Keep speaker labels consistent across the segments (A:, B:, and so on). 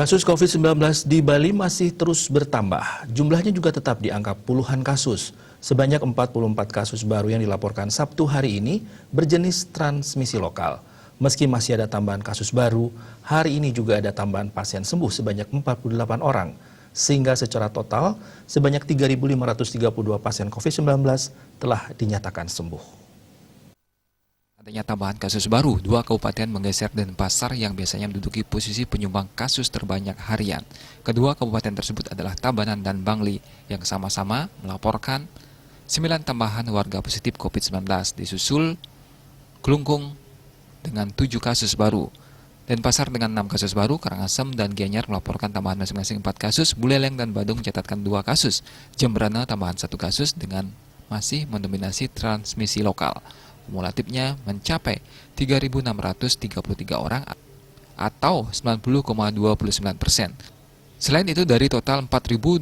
A: Kasus COVID-19 di Bali masih terus bertambah. Jumlahnya juga tetap di angka puluhan kasus. Sebanyak 44 kasus baru yang dilaporkan Sabtu hari ini berjenis transmisi lokal. Meski masih ada tambahan kasus baru, hari ini juga ada tambahan pasien sembuh sebanyak 48 orang. Sehingga secara total, sebanyak 3.532 pasien COVID-19 telah dinyatakan sembuh.
B: Adanya tambahan kasus baru, 2 kabupaten menggeser Denpasar yang biasanya menduduki posisi penyumbang kasus terbanyak harian. Kedua kabupaten tersebut adalah Tabanan dan Bangli yang sama-sama melaporkan 9 tambahan warga positif COVID-19, disusul Klungkung dengan 7 kasus baru. Denpasar dengan 6 kasus baru, Karangasem dan Gianyar melaporkan tambahan masing-masing 4 kasus, Buleleng dan Badung mencatatkan 2 kasus, Jembrana tambahan 1 kasus dengan masih mendominasi transmisi lokal. Kumulatifnya mencapai 3.633 orang atau 90,29%. Selain itu, dari total 4.024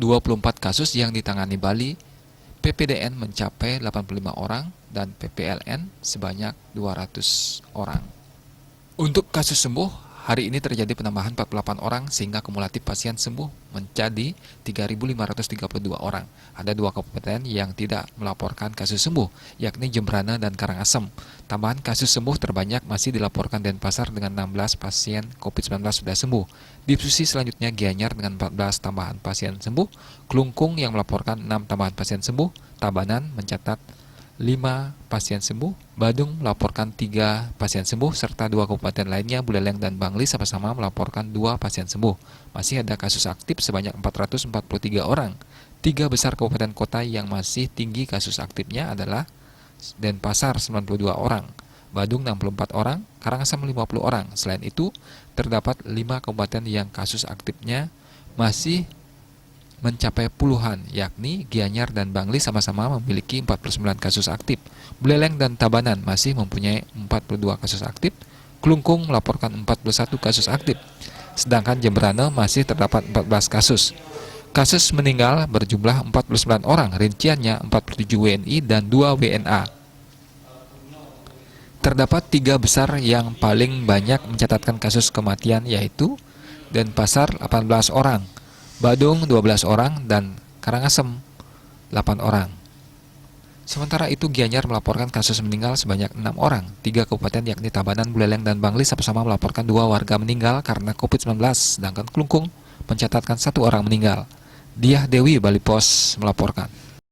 B: kasus yang ditangani Bali, PPDN mencapai 85 orang dan PPLN sebanyak 200 orang. Untuk kasus sembuh, hari ini terjadi penambahan 48 orang sehingga kumulatif pasien sembuh menjadi 3.532 orang. Ada 2 kabupaten yang tidak melaporkan kasus sembuh, yakni Jembrana dan Karangasem. Tambahan kasus sembuh terbanyak masih dilaporkan Denpasar dengan 16 pasien COVID-19 sudah sembuh. Diskusi selanjutnya Gianyar dengan 14 tambahan pasien sembuh, Klungkung yang melaporkan 6 tambahan pasien sembuh, Tabanan mencatat 5 pasien sembuh, Badung melaporkan 3 pasien sembuh, serta 2 kabupaten lainnya Buleleng dan Bangli sama-sama melaporkan 2 pasien sembuh. Masih ada kasus aktif sebanyak 443 orang. 3 besar kabupaten kota yang masih tinggi kasus aktifnya adalah Denpasar 92 orang, Badung 64 orang, Karangasem 50 orang. Selain itu, terdapat 5 kabupaten yang kasus aktifnya masih mencapai puluhan, yakni Gianyar dan Bangli sama-sama memiliki 49 kasus aktif. Buleleng dan Tabanan masih mempunyai 42 kasus aktif. Klungkung melaporkan 41 kasus aktif. Sedangkan Jembrana masih terdapat 14 kasus. Kasus meninggal berjumlah 49 orang, rinciannya 47 WNI dan 2 WNA. Terdapat 3 besar yang paling banyak mencatatkan kasus kematian, yaitu Denpasar 18 orang, Badung 12 orang, dan Karangasem 8 orang. Sementara itu Gianyar melaporkan kasus meninggal sebanyak 6 orang. 3 kabupaten yakni Tabanan, Buleleng, dan Bangli sama-sama melaporkan 2 warga meninggal karena COVID-19, sedangkan Klungkung mencatatkan 1 orang meninggal. Diah Dewi, Bali Pos melaporkan.